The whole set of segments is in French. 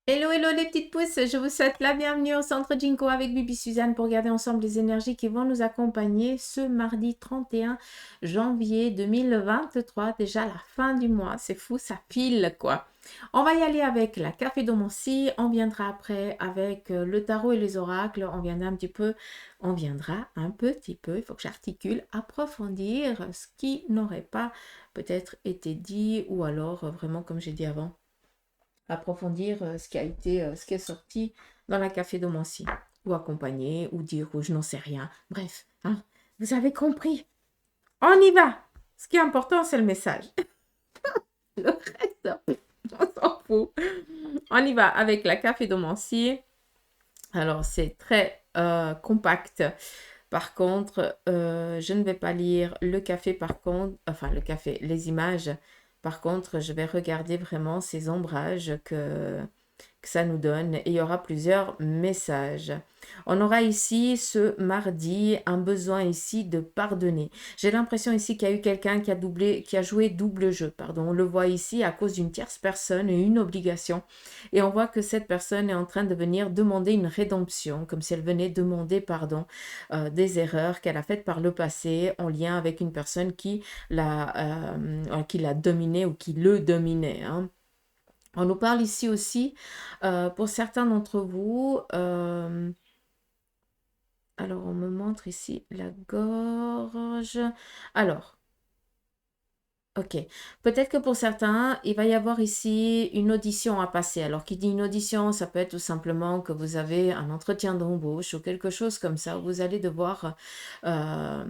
Hello, hello les petites pousses, je vous souhaite la bienvenue au centre Jinko avec Bibi Suzanne pour regarder ensemble les énergies qui vont nous accompagner ce mardi 31 janvier 2023, déjà la fin du mois, c'est fou, ça file quoi. On va y aller avec la café d'Omoncy, on viendra après avec le tarot et les oracles, on viendra un petit peu, il faut que j'articule, approfondir ce qui n'aurait pas peut-être été dit ou alors vraiment comme j'ai dit avant approfondir ce qui a été, ce qui est sorti dans la café de Mancy, ou accompagner, ou dire, ou je n'en sais rien. Bref, hein, vous avez compris. On y va. Ce qui est important, c'est le message. Le reste, on s'en fout. On y va avec la café de Mancy. Alors, c'est très compact. Par contre, je ne vais pas lire le café, par contre, enfin le café, les images. Par contre, je vais regarder vraiment ces ombrages que ça nous donne et il y aura plusieurs messages. On aura ici ce mardi un besoin ici de pardonner. J'ai l'impression ici qu'il y a eu quelqu'un qui a joué double jeu, pardon. On le voit ici à cause d'une tierce personne et une obligation. Et on voit que cette personne est en train de venir demander une rédemption, comme si elle venait demander pardon des erreurs qu'elle a faites par le passé en lien avec une personne qui l'a dominé ou qui le dominait. Hein. On nous parle ici aussi, pour certains d'entre vous, alors on me montre ici la gorge. Alors, ok. Peut-être que pour certains, il va y avoir ici une audition à passer. Alors, qui dit une audition, ça peut être tout simplement que vous avez un entretien d'embauche ou quelque chose comme ça, où vous allez devoir euh,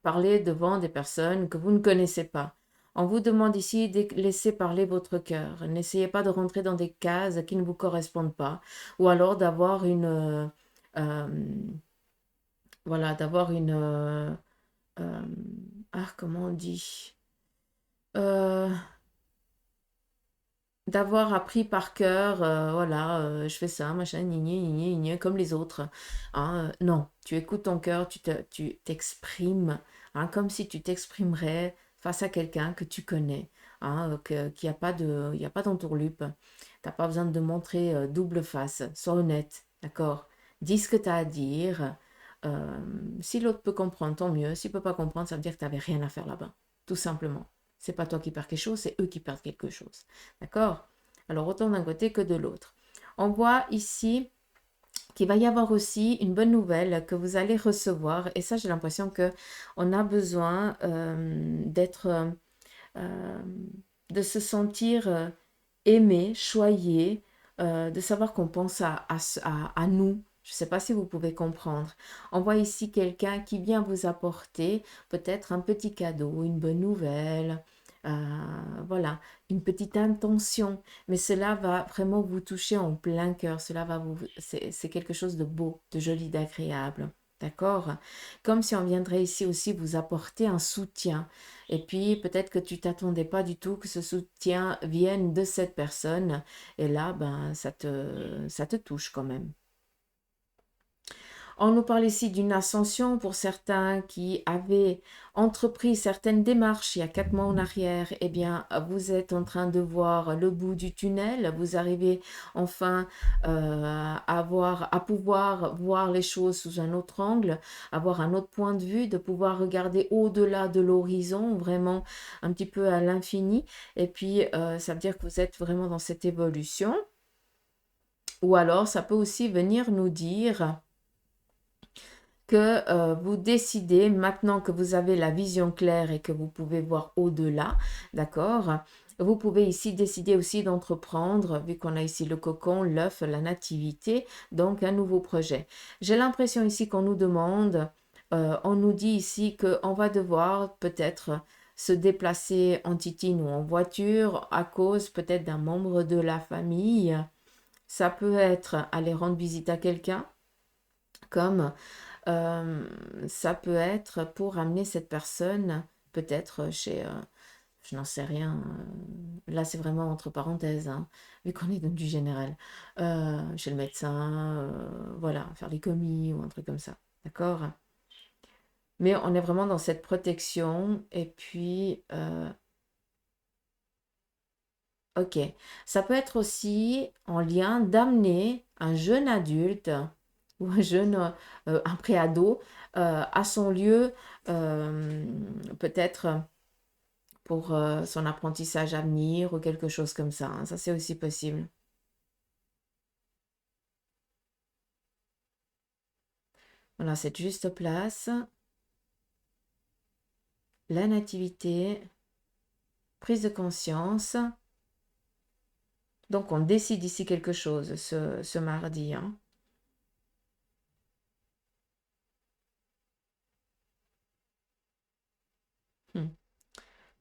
parler devant des personnes que vous ne connaissez pas. On vous demande ici de laisser parler votre cœur. N'essayez pas de rentrer dans des cases qui ne vous correspondent pas. Ou alors d'avoir voilà, d'avoir euh, comment on dit? Euh, D'avoir appris par cœur, voilà, je fais ça, machin, gni, gni, gni, comme les autres. Hein, non, tu écoutes ton cœur, tu t'exprimes, hein, comme si tu t'exprimerais face à quelqu'un que tu connais, hein, qu'il n'y a pas de, il y a pas d'entourloupe. Tu n'as pas besoin de montrer double face, sois honnête, d'accord? Dis ce que tu as à dire. Euh, Si l'autre peut comprendre, tant mieux. S'il ne peut pas comprendre, ça veut dire que tu n'avais rien à faire là-bas, tout simplement. C'est pas toi qui perds quelque chose, c'est eux qui perdent quelque chose. D'accord? Alors autant d'un côté que de l'autre. On voit ici qu'il va y avoir aussi une bonne nouvelle que vous allez recevoir. Et ça, j'ai l'impression que on a besoin euh, de se sentir aimé, choyé, de savoir qu'on pense à nous. Je ne sais pas si vous pouvez comprendre. On voit ici quelqu'un qui vient vous apporter peut-être un petit cadeau, une bonne nouvelle, euh, voilà, une petite intention. Mais cela va vraiment vous toucher en plein cœur. C'est quelque chose de beau, de joli, d'agréable. D'accord? Comme si on viendrait ici aussi vous apporter un soutien. Et puis peut-être que tu t'attendais pas du tout que ce soutien vienne de cette personne. Et là, ben, ça te touche quand même. On nous parle ici d'une ascension pour certains qui avaient entrepris certaines démarches il y a 4 mois en arrière. Eh bien, vous êtes en train de voir le bout du tunnel. Vous arrivez enfin à pouvoir voir les choses sous un autre angle, avoir un autre point de vue, de pouvoir regarder au-delà de l'horizon, vraiment un petit peu à l'infini. Et puis, ça veut dire que vous êtes vraiment dans cette évolution. Ou alors, ça peut aussi venir nous dire que vous décidez, maintenant que vous avez la vision claire et que vous pouvez voir au-delà, d'accord? Vous pouvez ici décider aussi d'entreprendre, vu qu'on a ici le cocon, l'œuf, la nativité, donc un nouveau projet. J'ai l'impression ici qu'on nous demande, on nous dit ici qu'on va devoir peut-être se déplacer en titine ou en voiture à cause peut-être d'un membre de la famille. Ça peut être aller rendre visite à quelqu'un, comme ça peut être pour amener cette personne peut-être chez, je n'en sais rien, là c'est vraiment entre parenthèses, hein, vu qu'on est dans du général, chez le médecin, voilà, faire les commis ou un truc comme ça, d'accord? Mais on est vraiment dans cette protection et puis Ok. Ça peut être aussi en lien d'amener un jeune adulte ou un jeune, un préado, à son lieu, euh, peut-être pour son apprentissage à venir ou quelque chose comme ça, hein. Ça, c'est aussi possible. Voilà, cette juste place, la nativité, prise de conscience. Donc, on décide ici quelque chose ce mardi, hein. Hmm.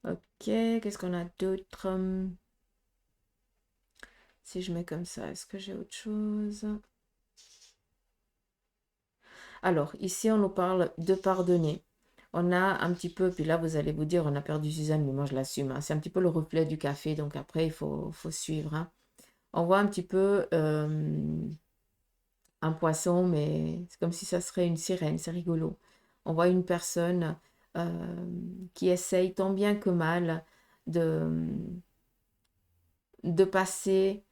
Ok, qu'est-ce qu'on a d'autre? Si je mets comme ça, est-ce que j'ai autre chose? Alors, ici, on nous parle de pardonner. On a un petit peu, puis là, vous allez vous dire, on a perdu Suzanne, mais moi, je l'assume, hein. C'est un petit peu le reflet du café, donc après, il faut suivre, hein. On voit un petit peu un poisson, mais c'est comme si ça serait une sirène, c'est rigolo. On voit une personne qui essaye tant bien que mal de, de passer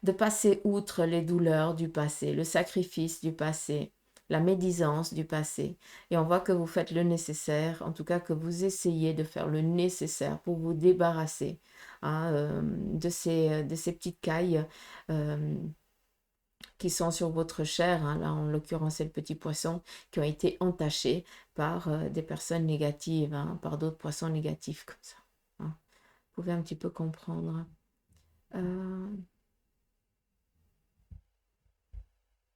de passer outre les douleurs du passé, le sacrifice du passé, la médisance du passé. Et on voit que vous faites le nécessaire, en tout cas que vous essayez de faire le nécessaire pour vous débarrasser, hein, de ces petites cailles euh, qui sont sur votre chair, hein. Là, en l'occurrence, c'est le petit poisson, qui ont été entachés par des personnes négatives, hein, par d'autres poissons négatifs comme ça, hein. Vous pouvez un petit peu comprendre. Euh,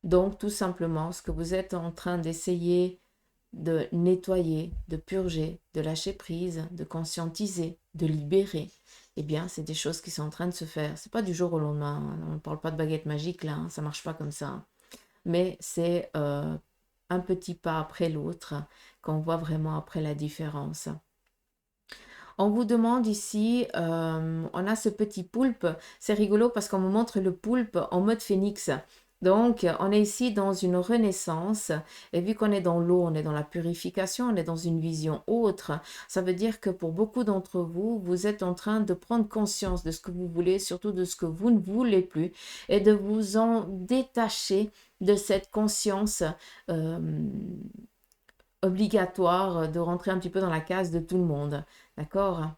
Donc, tout simplement, ce que vous êtes en train d'essayer de nettoyer, de purger, de lâcher prise, de conscientiser, de libérer, eh bien, c'est des choses qui sont en train de se faire. C'est pas du jour au lendemain, hein. On ne parle pas de baguette magique là, hein. Ça marche pas comme ça, hein. Mais c'est un petit pas après l'autre qu'on voit vraiment après la différence. On vous demande ici, on a ce petit poulpe. C'est rigolo parce qu'on me montre le poulpe en mode phénix. Donc, on est ici dans une renaissance. Et vu qu'on est dans l'eau, on est dans la purification, on est dans une vision autre. Ça veut dire que pour beaucoup d'entre vous, vous êtes en train de prendre conscience de ce que vous voulez, surtout de ce que vous ne voulez plus, et de vous en détacher de cette conscience euh, obligatoire de rentrer un petit peu dans la case de tout le monde. D'accord?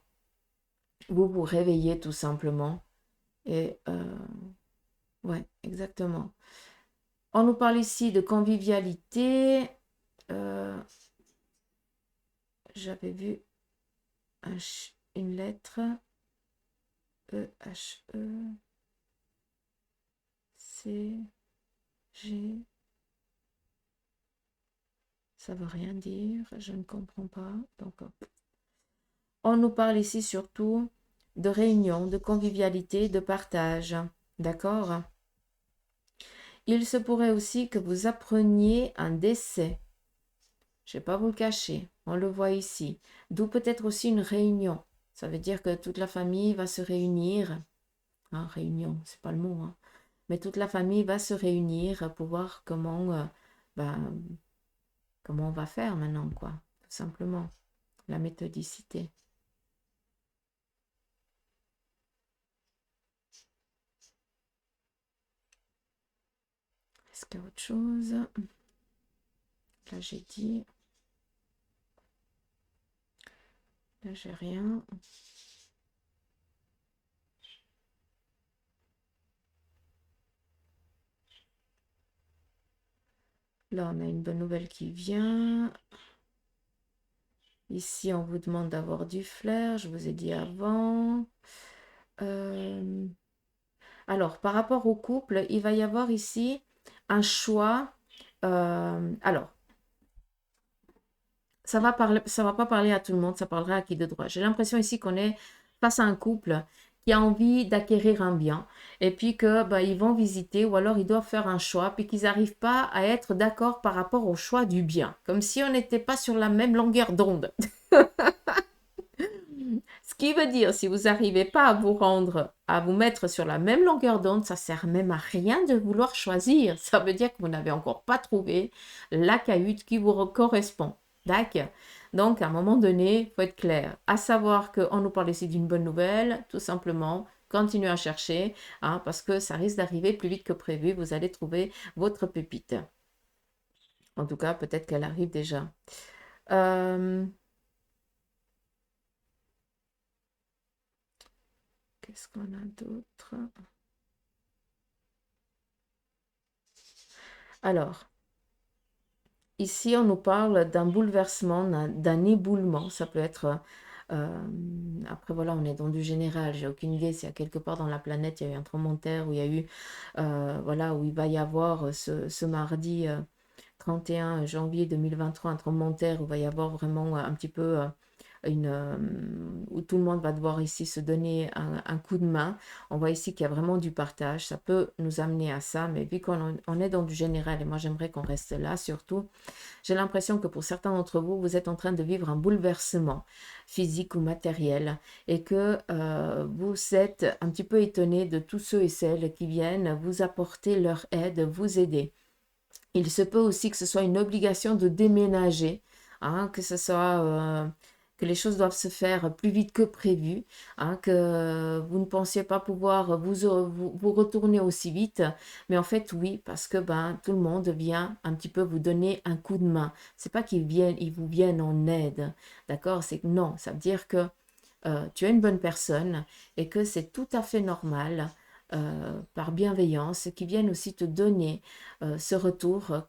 Vous vous réveillez tout simplement. Et ouais, exactement. On nous parle ici de convivialité. Euh, J'avais vu une lettre E-H-E C-G. Ça veut rien dire, je ne comprends pas. Donc, on nous parle ici surtout de réunion, de convivialité, de partage. D'accord? Il se pourrait aussi que vous appreniez un décès. Je ne vais pas vous le cacher, on le voit ici. D'où peut-être aussi une réunion. Ça veut dire que toute la famille va se réunir. Hein, réunion, c'est pas le mot, hein. Mais toute la famille va se réunir pour voir ben, comment on va faire maintenant, quoi. Tout simplement. La méthodicité. Est-ce qu'il y a autre chose? Là, j'ai dit. Là, j'ai rien. Là, on a une bonne nouvelle qui vient. Ici, on vous demande d'avoir du flair, je vous ai dit avant. Alors, par rapport au couple, il va y avoir ici un choix. Alors, ça va pas parler à tout le monde, ça parlera à qui de droit. J'ai l'impression ici qu'on est face à un couple qui a envie d'acquérir un bien et puis que ils vont visiter ou alors ils doivent faire un choix puis qu'ils n'arrivent pas à être d'accord par rapport au choix du bien, comme si on n'était pas sur la même longueur d'onde. Ce qui veut dire, si vous n'arrivez pas à vous rendre, à vous mettre sur la même longueur d'onde, ça sert même à rien de vouloir choisir. Ça veut dire que vous n'avez encore pas trouvé la cahute qui vous correspond. D'accord? Donc, à un moment donné, il faut être clair. À savoir qu'on nous parle ici d'une bonne nouvelle, tout simplement. Continuez à chercher, hein, parce que ça risque d'arriver plus vite que prévu. Vous allez trouver votre pépite. En tout cas, peut-être qu'elle arrive déjà. Qu'est-ce qu'on a d'autre? Alors, ici, on nous parle d'un bouleversement, d'un éboulement. Ça peut être... après, voilà, on est dans du général. J'ai aucune idée s'il y a quelque part dans la planète, il y a eu un tremblement de terre, où il y a eu... voilà, où il va y avoir ce mardi 31 janvier 2023, un tremblement de terre, où il va y avoir vraiment un petit peu... où tout le monde va devoir ici se donner un coup de main. On voit ici qu'il y a vraiment du partage. Ça peut nous amener à ça, mais vu qu'on est dans du général, et moi j'aimerais qu'on reste là surtout, j'ai l'impression que pour certains d'entre vous, vous êtes en train de vivre un bouleversement physique ou matériel et que vous êtes un petit peu étonné de tous ceux et celles qui viennent vous apporter leur aide, vous aider. Il se peut aussi que ce soit une obligation de déménager, hein, que ce soit que les choses doivent se faire plus vite que prévu, hein, que vous ne pensiez pas pouvoir vous retourner aussi vite, mais en fait oui, parce que ben, tout le monde vient un petit peu vous donner un coup de main. C'est pas ils vous viennent en aide, d'accord? C'est que non, ça veut dire que tu es une bonne personne et que c'est tout à fait normal, par bienveillance, qu'ils viennent aussi te donner ce retour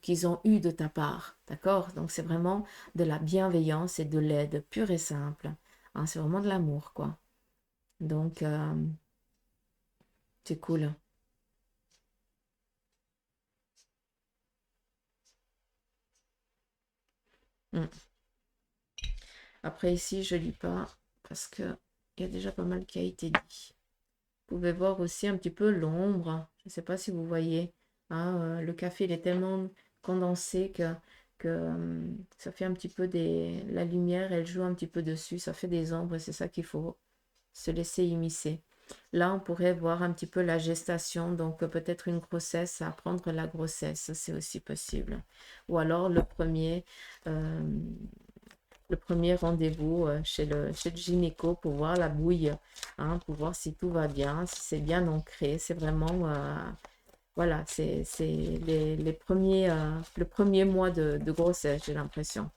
qu'ils ont eu de ta part. D'accord? Donc c'est vraiment de la bienveillance et de l'aide pure et simple. Hein, c'est vraiment de l'amour, quoi. Donc c'est cool. Mm. Après ici, je lis pas parce que il y a déjà pas mal qui a été dit. Vous pouvez voir aussi un petit peu l'ombre. Je ne sais pas si vous voyez. Hein, le café, il est tellement condensé que ça fait un petit peu des... La lumière, elle joue un petit peu dessus. Ça fait des ombres et c'est ça qu'il faut se laisser immiscer. Là, on pourrait voir un petit peu la gestation. Donc, peut-être une grossesse, apprendre la grossesse. C'est aussi possible. Ou alors, euh, le premier rendez-vous chez le gynéco pour voir la bouille, hein, pour voir si tout va bien, si c'est bien ancré. C'est vraiment, voilà, c'est les premiers, le premier mois de grossesse, j'ai l'impression.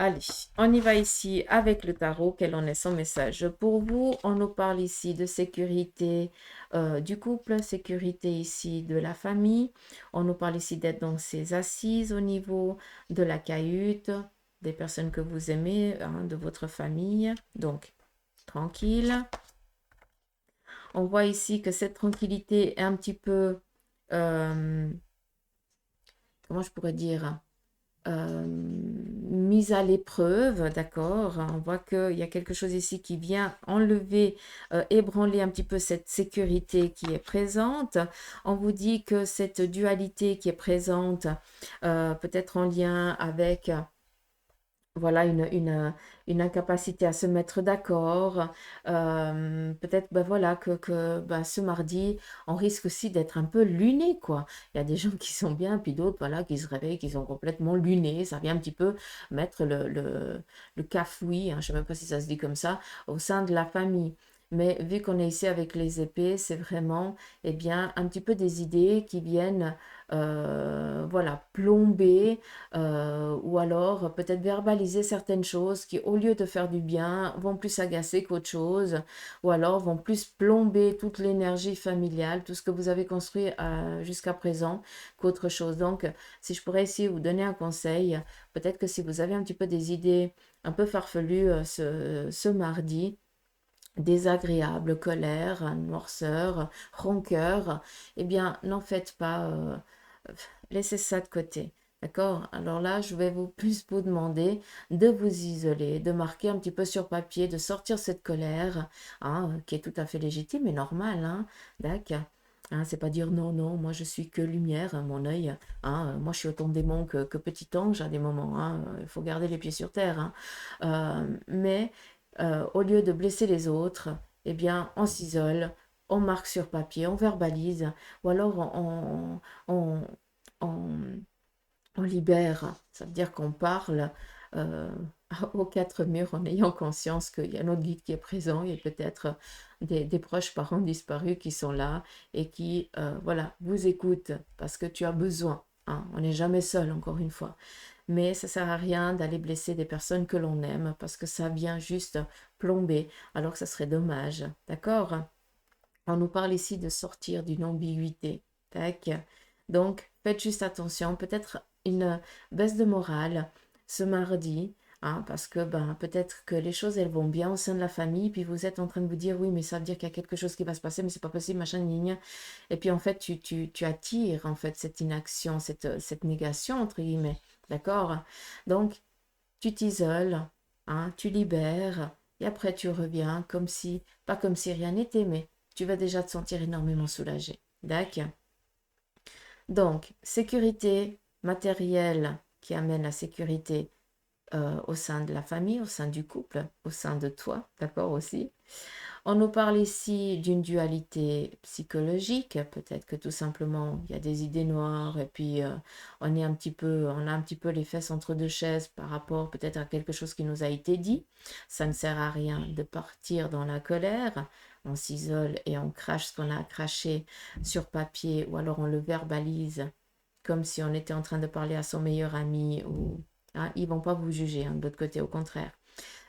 Allez, on y va ici avec le tarot. Quel en est son message pour vous? On nous parle ici de sécurité du couple, sécurité ici de la famille. On nous parle ici d'être dans ses assises au niveau de la cahute, des personnes que vous aimez, hein, de votre famille. Donc, tranquille. On voit ici que cette tranquillité est un petit peu, euh, comment je pourrais dire? Mise à l'épreuve, d'accord? On voit qu'il y a quelque chose ici qui vient enlever, ébranler un petit peu cette sécurité qui est présente. On vous dit que cette dualité qui est présente, peut-être en lien avec voilà, une incapacité à se mettre d'accord. Peut-être ben voilà, que ben, ce mardi, on risque aussi d'être un peu luné, quoi. Il y a des gens qui sont bien, puis d'autres voilà, qui se réveillent, qui sont complètement lunés. Ça vient un petit peu mettre le cafouis, hein, je ne sais même pas si ça se dit comme ça, au sein de la famille. Mais vu qu'on est ici avec les épées, c'est vraiment eh bien, un petit peu des idées qui viennent voilà, plomber ou alors peut-être verbaliser certaines choses qui, au lieu de faire du bien, vont plus agacer qu'autre chose, ou alors vont plus plomber toute l'énergie familiale, tout ce que vous avez construit jusqu'à présent, qu'autre chose. Donc, si je pourrais ici vous donner un conseil, peut-être que si vous avez un petit peu des idées un peu farfelues ce mardi, désagréable, colère, noirceur, rancœur, eh bien, n'en faites pas, laissez ça de côté. D'accord? Alors là, je vais plus vous demander de vous isoler, de marquer un petit peu sur papier, de sortir cette colère, hein, qui est tout à fait légitime et normale, hein, d'accord? Hein, c'est pas dire non, non, moi je suis que lumière, hein, mon œil, hein, moi je suis autant démon que petit ange à des moments, hein, il faut garder les pieds sur terre, hein. Mais au lieu de blesser les autres, eh bien, on s'isole, on marque sur papier, on verbalise, ou alors on, on, on libère. Ça veut dire qu'on parle euh, aux quatre murs en ayant conscience qu'il y a notre guide qui est présent et peut-être des proches parents disparus qui sont là et qui, voilà, vous écoutent parce que tu as besoin. Hein. On n'est jamais seul, encore une fois. Mais ça sert à rien d'aller blesser des personnes que l'on aime parce que ça vient juste plomber, alors que ça serait dommage. D'accord? On nous parle ici de sortir d'une ambiguïté. Tac. Donc, faites juste attention. Peut-être une baisse de morale ce mardi. Hein, parce que ben, peut-être que les choses elles vont bien au sein de la famille, puis vous êtes en train de vous dire oui, mais ça veut dire qu'il y a quelque chose qui va se passer, mais c'est pas possible, machin, gna. Et puis en fait, tu attires en fait cette inaction, cette négation, entre guillemets. D'accord? Donc, tu t'isoles, hein, tu libères, et après tu reviens comme si, pas comme si rien n'était, mais tu vas déjà te sentir énormément soulagé. D'accord? Donc, sécurité matérielle qui amène la sécurité au sein de la famille, au sein du couple, au sein de toi, d'accord aussi. On nous parle ici d'une dualité psychologique, peut-être que tout simplement il y a des idées noires et puis on a un petit peu les fesses entre deux chaises par rapport peut-être à quelque chose qui nous a été dit. Ça ne sert à rien de partir dans la colère, on s'isole et on crache ce qu'on a craché sur papier ou alors on le verbalise comme si on était en train de parler à son meilleur ami ou hein, ils vont pas vous juger hein, de l'autre côté, au contraire.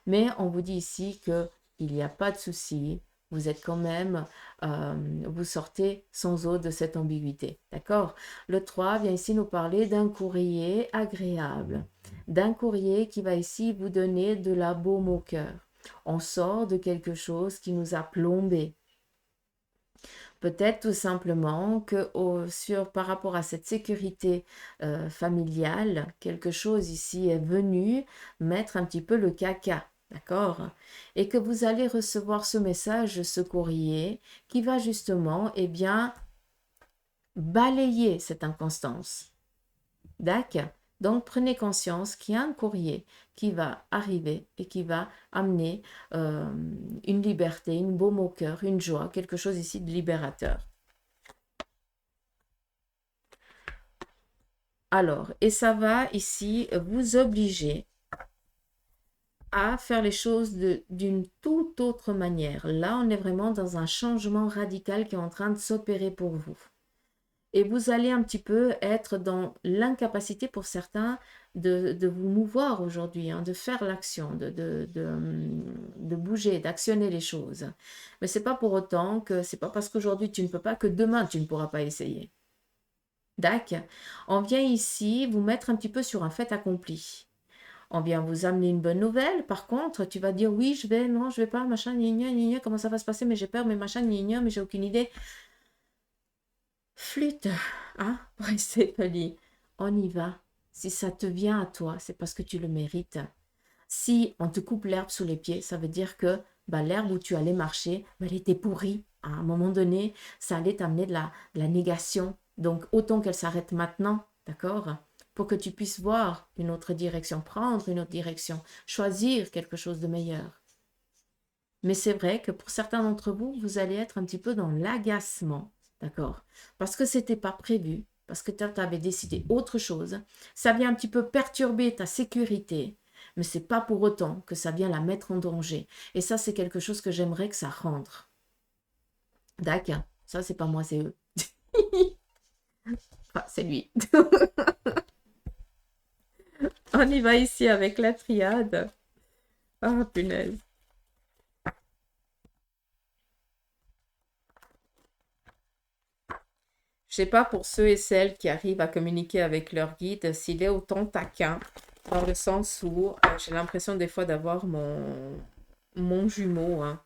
Mais on vous dit ici que il n'y a pas de souci, vous êtes quand même, vous sortez sans eau de cette ambiguïté. D'accord? Le 3 vient ici nous parler d'un courrier agréable, d'un courrier qui va ici vous donner de la baume au cœur. On sort de quelque chose qui nous a plombé. Peut-être tout simplement que par rapport à cette sécurité familiale, quelque chose ici est venu mettre un petit peu le caca. D'accord? Et que vous allez recevoir ce message, ce courrier, qui va justement, eh bien, balayer cette inconstance. D'accord? Donc, prenez conscience qu'il y a un courrier qui va arriver et qui va amener une liberté, une baume au cœur, une joie, quelque chose ici de libérateur. Alors, et ça va ici vous obliger à faire les choses d'une toute autre manière. Là, on est vraiment dans un changement radical qui est en train de s'opérer pour vous. Et vous allez un petit peu être dans l'incapacité pour certains de vous mouvoir aujourd'hui, hein, de faire l'action, de bouger, d'actionner les choses. Mais c'est pas pour autant que c'est pas parce qu'aujourd'hui tu ne peux pas que demain tu ne pourras pas essayer. D'accord? On vient ici vous mettre un petit peu sur un fait accompli. On vient vous amener une bonne nouvelle. Par contre, tu vas dire oui, je vais, non, je vais pas, machin, gna, comment ça va se passer, mais j'ai peur, mais machin, gna, mais j'ai aucune idée. Flûte, hein, pour rester poli. On y va. Si ça te vient à toi, c'est parce que tu le mérites. Si on te coupe l'herbe sous les pieds, ça veut dire que bah, l'herbe où tu allais marcher, bah, elle était pourrie. À un moment donné, ça allait t'amener de la négation. Donc, autant qu'elle s'arrête maintenant, d'accord? Pour que tu puisses voir une autre direction, prendre une autre direction, choisir quelque chose de meilleur. Mais c'est vrai que pour certains d'entre vous, vous allez être un petit peu dans l'agacement, d'accord? Parce que c'était pas prévu, parce que tu avais décidé autre chose. Ça vient un petit peu perturber ta sécurité, mais c'est pas pour autant que ça vient la mettre en danger. Et ça, c'est quelque chose que j'aimerais que ça rentre. D'accord? Ça, c'est pas moi, c'est eux. Enfin, c'est lui. On y va ici avec la triade. Ah, punaise. Je sais pas pour ceux et celles qui arrivent à communiquer avec leur guide, s'il est autant taquin, dans le sens où j'ai l'impression des fois d'avoir mon jumeau. Hein.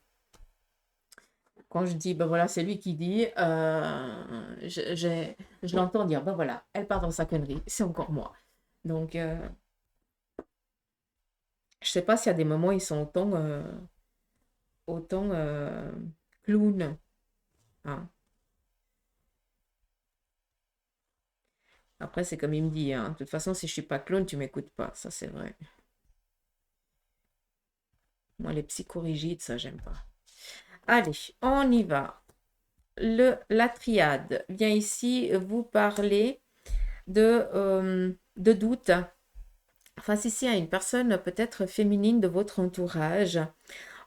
Quand je dis, ben voilà, c'est lui qui dit, je l'entends dire, ben voilà, elle part dans sa connerie, c'est encore moi. Donc, je sais pas s'il y a des moments où ils sont autant clown. Hein. Après, c'est comme il me dit, hein. De toute façon, si je suis pas clown, tu m'écoutes pas, ça c'est vrai. Moi, les psychorigides, ça, j'aime pas. Allez, on y va. La triade vient ici vous parler de de doute face ici à une personne peut-être féminine de votre entourage.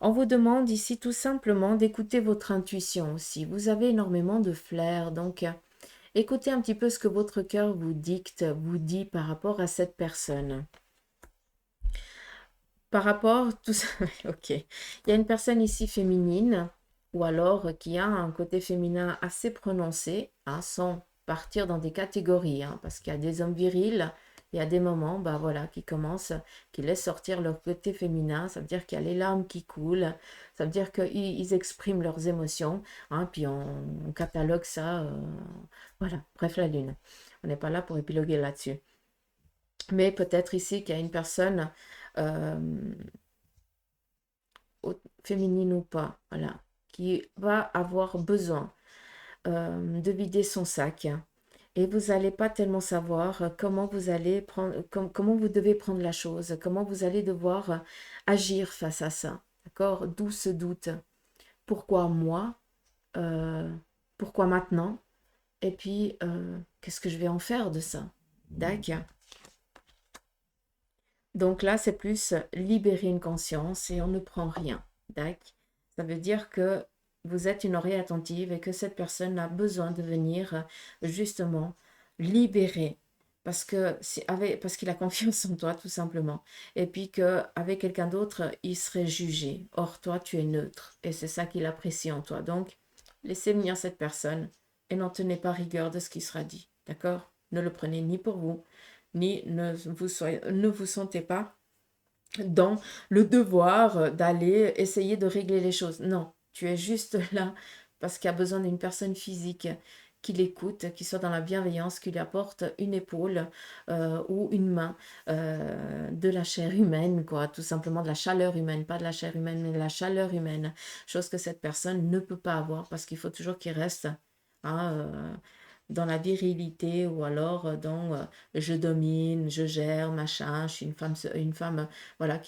On vous demande ici tout simplement d'écouter votre intuition aussi. Vous avez énormément de flair, donc écoutez un petit peu ce que votre cœur vous dicte, vous dit par rapport à cette personne. Par rapport, tout ça, ok. Il y a une personne ici féminine, ou alors qui a un côté féminin assez prononcé, hein, sans partir dans des catégories, hein, parce qu'il y a des hommes virils, il y a des moments, bah voilà, qui commencent, qui laissent sortir leur côté féminin, ça veut dire qu'il y a les larmes qui coulent, ça veut dire qu'ils expriment leurs émotions, hein, puis on catalogue ça, voilà, bref, la lune. On n'est pas là pour épiloguer là-dessus. Mais peut-être ici qu'il y a une personne euh, féminine ou pas, voilà, qui va avoir besoin de vider son sac. Et vous n'allez pas tellement savoir comment vous allez prendre, comment vous devez prendre la chose, comment vous allez devoir agir face à ça. D'accord? D'où ce doute. Pourquoi moi? Euh, Pourquoi maintenant? Et puis, qu'est-ce que je vais en faire de ça? D'accord? Donc là, c'est plus libérer une conscience et on ne prend rien. D'accord? Ça veut dire que vous êtes une oreille attentive et que cette personne a besoin de venir justement libérer parce qu'il a confiance en toi tout simplement. Et puis qu'avec quelqu'un d'autre, il serait jugé. Or, toi, tu es neutre et c'est ça qu'il apprécie en toi. Donc, laissez venir cette personne et n'en tenez pas rigueur de ce qui sera dit. D'accord? Ne le prenez ni pour vous, ni ne vous sentez pas dans le devoir d'aller essayer de régler les choses. Non, tu es juste là parce qu'il y a besoin d'une personne physique qui l'écoute, qui soit dans la bienveillance, qui lui apporte une épaule ou une main, de la chair humaine, quoi, tout simplement de la chaleur humaine, pas de la chair humaine, mais de la chaleur humaine, chose que cette personne ne peut pas avoir parce qu'il faut toujours qu'il reste hein, dans la virilité ou alors dans je domine, je gère, machin, je suis une femme voilà,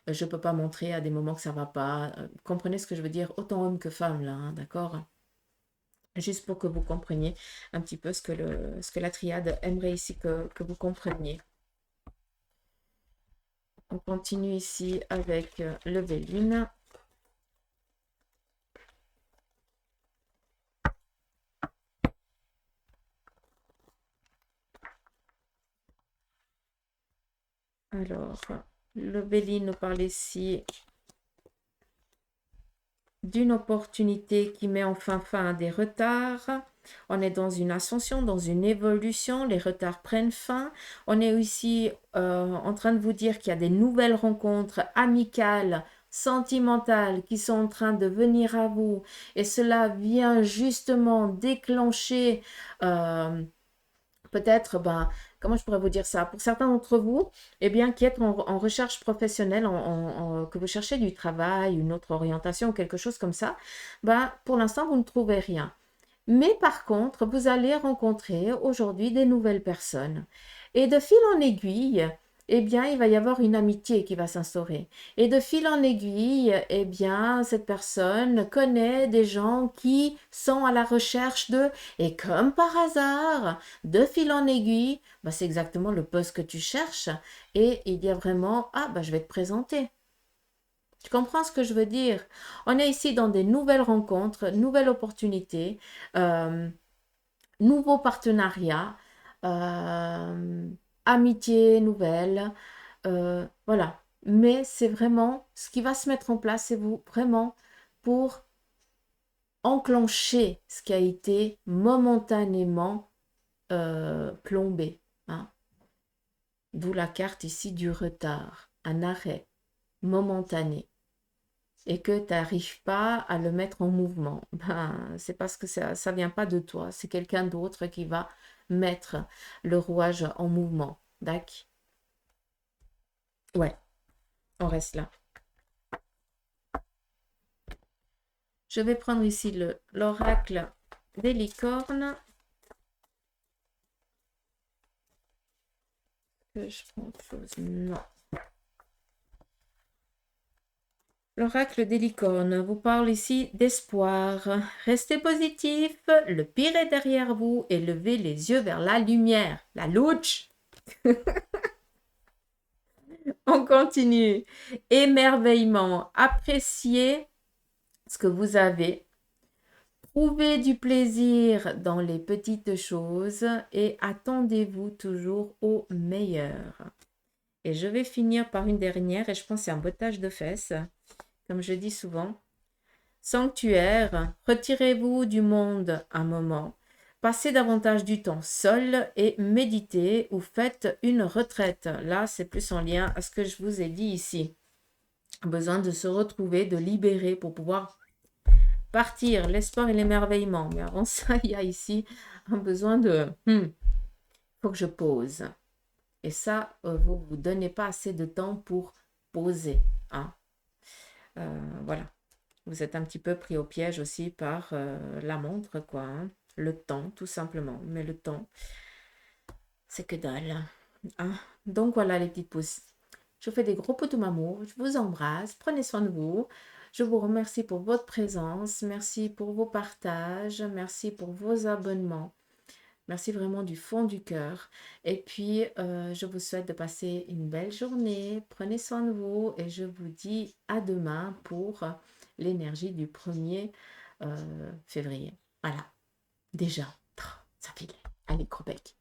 je peux pas montrer à des moments que ça va pas. Comprenez ce que je veux dire, autant homme que femme là, hein, d'accord? Juste pour que vous compreniez un petit peu ce que la triade aimerait ici que vous compreniez. On continue ici avec le Vélune. Alors, le Béline nous parle ici d'une opportunité qui met enfin fin à des retards. On est dans une ascension, dans une évolution, les retards prennent fin. On est aussi en train de vous dire qu'il y a des nouvelles rencontres amicales, sentimentales qui sont en train de venir à vous et cela vient justement déclencher peut-être, ben, comment je pourrais vous dire ça? Pour certains d'entre vous, eh bien, qui êtes en recherche professionnelle, que vous cherchez du travail, une autre orientation, quelque chose comme ça, ben, pour l'instant, vous ne trouvez rien. Mais par contre, vous allez rencontrer aujourd'hui des nouvelles personnes. Et de fil en aiguille, eh bien, il va y avoir une amitié qui va s'instaurer. Et de fil en aiguille, eh bien, cette personne connaît des gens qui sont à la recherche de... Et comme par hasard, de fil en aiguille, bah, c'est exactement le poste que tu cherches. Et il y a vraiment, ah, bah, je vais te présenter. Tu comprends ce que je veux dire? On est ici dans des nouvelles rencontres, nouvelles opportunités, euh, nouveaux partenariats, euh, amitié nouvelle, voilà. Mais c'est vraiment ce qui va se mettre en place, c'est vous vraiment pour enclencher ce qui a été momentanément plombé, hein. D'où la carte ici du retard, un arrêt momentané. Et que tu n'arrives pas à le mettre en mouvement, ben, c'est parce que ça ne vient pas de toi, c'est quelqu'un d'autre qui va mettre le rouage en mouvement. D'accord? Ouais, on reste là. Je vais prendre ici l'oracle des licornes. Que je prends autre chose? Non. L'oracle des licornes vous parle ici d'espoir. Restez positif, le pire est derrière vous et levez les yeux vers la lumière. La louche. On continue. Émerveillement. Appréciez ce que vous avez. Trouvez du plaisir dans les petites choses et attendez-vous toujours au meilleur. Et je vais finir par une dernière et je pense que c'est un bottage de fesses, comme je dis souvent. Sanctuaire, retirez-vous du monde un moment. Passez davantage du temps seul et méditez ou faites une retraite. Là, c'est plus en lien à ce que je vous ai dit ici. Besoin de se retrouver, de libérer pour pouvoir partir, l'espoir et l'émerveillement. Mais avant ça, il y a ici un besoin de faut que je pose. Et ça, vous ne vous donnez pas assez de temps pour poser. Hein. Voilà. Vous êtes un petit peu pris au piège aussi par la montre, quoi. Hein. Le temps, tout simplement. Mais le temps, c'est que dalle. Hein. Donc voilà les petites pouces. Je vous fais des gros poutous d'amour. Je vous embrasse. Prenez soin de vous. Je vous remercie pour votre présence. Merci pour vos partages. Merci pour vos abonnements. Merci vraiment du fond du cœur. Et puis, je vous souhaite de passer une belle journée. Prenez soin de vous et je vous dis à demain pour l'énergie du 1er février. Voilà, déjà, ça file. Allez, gros bec.